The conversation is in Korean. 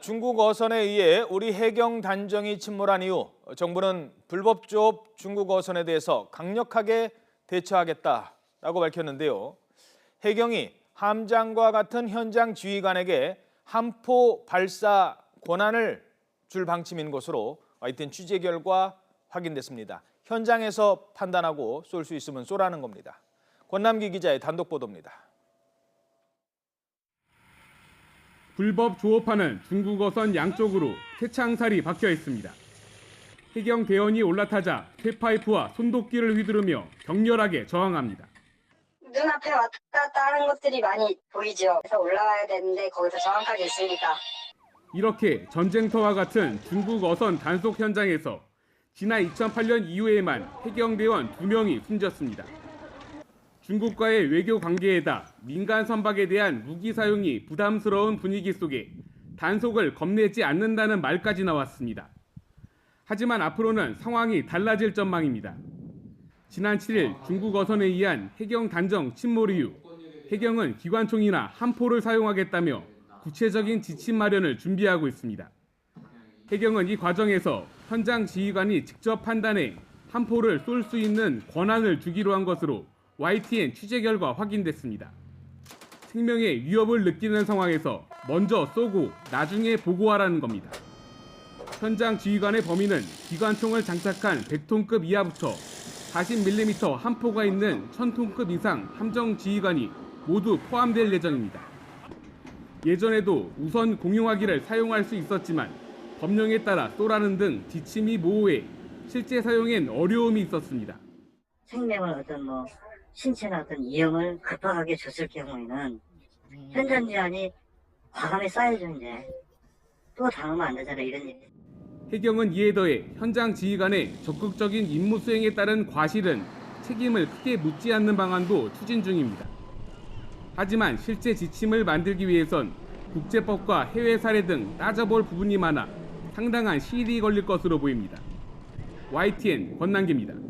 중국 어선에 의해 우리 해경 단정이 침몰한 이후 정부는 불법 조업 중국 어선에 대해서 강력하게 대처하겠다라고 밝혔는데요. 해경이 함장과 같은 현장 지휘관에게 함포 발사 권한을 줄 방침인 것으로 YTN 취재 결과 확인됐습니다. 현장에서 판단하고 쏠 수 있으면 쏘라는 겁니다. 권남기 기자의 단독 보도입니다. 불법 조업하는 중국 어선 양쪽으로 쇠창살이 박혀 있습니다. 해경 대원이 올라타자 쇠파이프와 손도끼를 휘두르며 격렬하게 저항합니다. 눈앞에 왔다 갔다 하는 것들이 많이 보이죠. 그래서 올라와야 되는데 거기서 정확하게 있으니까. 이렇게 전쟁터와 같은 중국 어선 단속 현장에서 지난 2008년 이후에만 해경 대원 2명이 숨졌습니다. 중국과의 외교 관계에다 민간 선박에 대한 무기 사용이 부담스러운 분위기 속에 단속을 겁내지 않는다는 말까지 나왔습니다. 하지만 앞으로는 상황이 달라질 전망입니다. 지난 7일 중국 어선에 의한 해경 단정 침몰 이후 해경은 기관총이나 함포를 사용하겠다며 구체적인 지침 마련을 준비하고 있습니다. 해경은 이 과정에서 현장 지휘관이 직접 판단해 함포를 쏠 수 있는 권한을 주기로 한 것으로 YTN 취재 결과 확인됐습니다. 생명의 위협을 느끼는 상황에서 먼저 쏘고 나중에 보고하라는 겁니다. 현장 지휘관의 범위는 기관총을 장착한 100톤급 이하부터 40mm 함포가 있는 1000톤급 이상 함정 지휘관이 모두 포함될 예정입니다. 예전에도 우선 공용화기를 사용할 수 있었지만 법령에 따라 쏘라는 등 지침이 모호해 실제 사용엔 어려움이 있었습니다. 생명을 신체나 위험을 급하게 줬을 경우에는 현장 지휘관이 과감히 쏴야죠. 이제 또 당하면 안 되잖아요, 이런 일. 해경은 이에 더해 현장 지휘관의 적극적인 임무 수행에 따른 과실은 책임을 크게 묻지 않는 방안도 추진 중입니다. 하지만 실제 지침을 만들기 위해선 국제법과 해외 사례 등 따져볼 부분이 많아 상당한 시일이 걸릴 것으로 보입니다. YTN 권남기입니다.